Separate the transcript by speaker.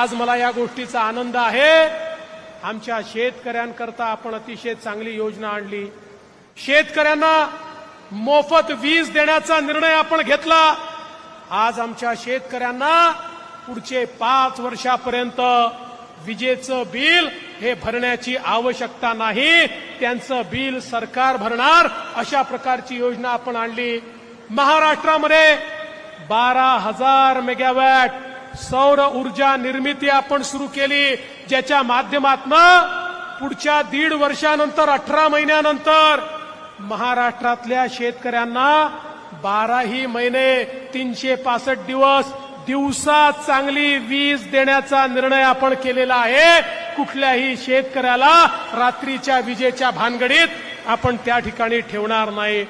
Speaker 1: आज मला या गोष्टीचा आनंद आहे, आमच्या शेतकऱ्यांकरता आपण अतिशय चांगली योजना आणली. शेतकऱ्यांना मोफत वीज देण्याचा निर्णय आपण घेतला. आज आमच्या शेतकऱ्यांना पुढचे 5 वर्षापर्यंत विजेचं बिल हे भरण्याची आवश्यकता नाही, त्यांचं बिल सरकार भरणार अशा प्रकारची योजना आपण आणली. महाराष्ट्रामध्ये 12,000 मेगावॅट सौर ऊर्जा निर्मिती आपण सुरू केली, ज्याच्या माध्यमातून पुढच्या 1.5 वर्षानंतर 18 महिन्यानंतर महाराष्ट्रातल्या शेतकऱ्यांना 12ही महिने 365 दिवस दिवसा चांगली वीज देण्याचा निर्णय आपण केलेला आहे. कुठल्याही शेतकऱ्याला रात्रीच्या विजेच्या भानगडीत आपण त्या ठिकाणी ठेवणार नाही.